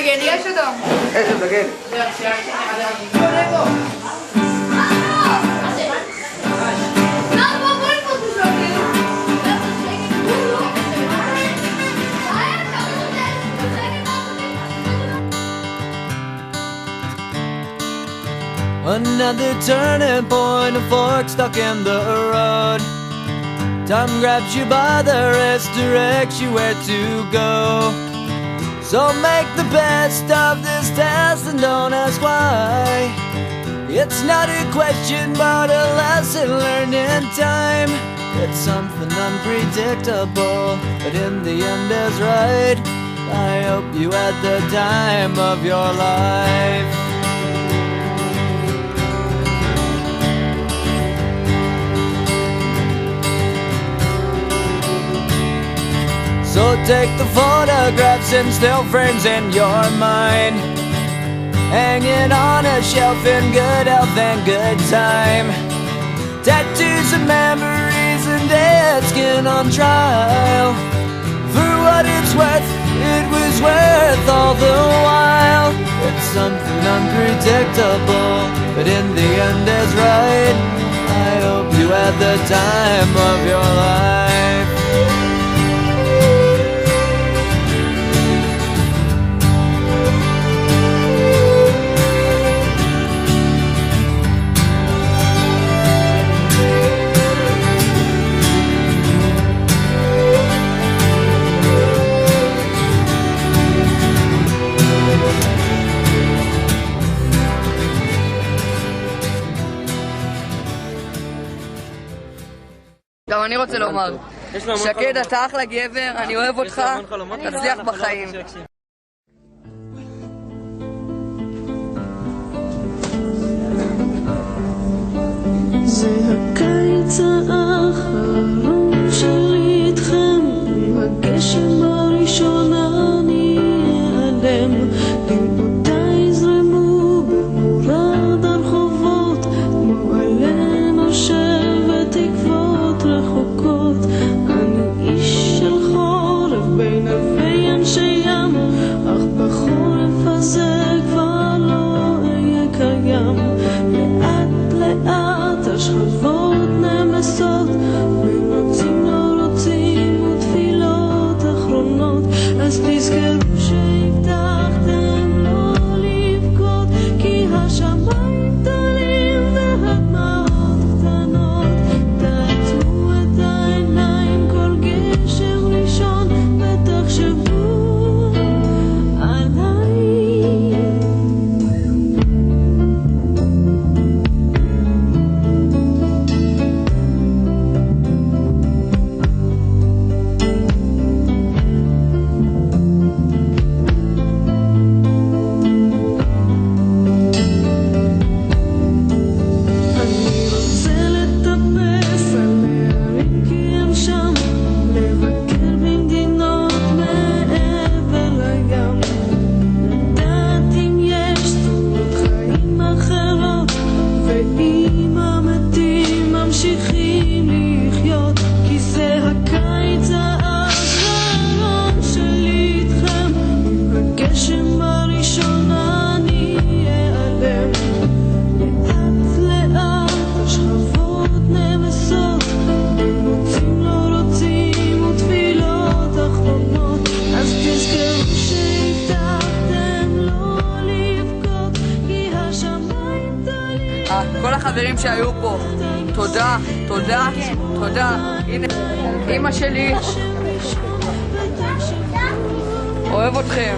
מגן יש אותו? איזה מגן? Another turning point, a fork stuck in the road. Time grabs you by the wrist, directs you where to go. So make the best of this test and don't ask why. It's not a question but a lesson learned in time. It's something unpredictable, but in the end is right. I hope you had the time of your life. So take the photographs and still frames in your mind, hanging on a shelf in good health and good time. Tattoos of memories and dead skin on trial. For what it's worth, it was worth all the while. It's something unpredictable, but in the end is right. I hope you had the time of your life. גם אני רוצה לומר, שקד, אתה אחלה גבר, אני אוהב אותך, תצליח בחיים. זה הקיץ האחרון שלי איתכם, הגשם הראשון אני אעלם, ליבותיי יזרמו במורד הרחובות, כמו עלה נושב ותקוות רחוקות. אני איש של חורף בין אלפי אנשי ים, אך בחורף הזה כבר לא אהיה קיים. לאט לאט השכבות נמסות, ורוצים לא רוצים ותפילות אחרונות. אז תזכרו שהבטחתם לא לבכות, כי השמיים גדולים והדמעות קטנות. תעצמו את העיניים כל גשם ראשון ותחשבו עליי. אני רוצה לטפס על הערים כי הם שם, לבקר במדינות מעבר לים, לדעת אם יש צורות חיים אחרות, ואם המתים ממשיכים לחיות, כי זה הקיץ האחרון שלי איתכם, הגשם הראשון אני אעלם. לאט לאט השכבות נמסות, ורוצים לא רוצים ותפילות אחרונות. אז תזכרו שהבטחתם לא לבכות, כי השמיים גדולים. כל החברים שהיו פה, תודה, תודה, תודה. הנה, אמא שלי, אוהב אתכם.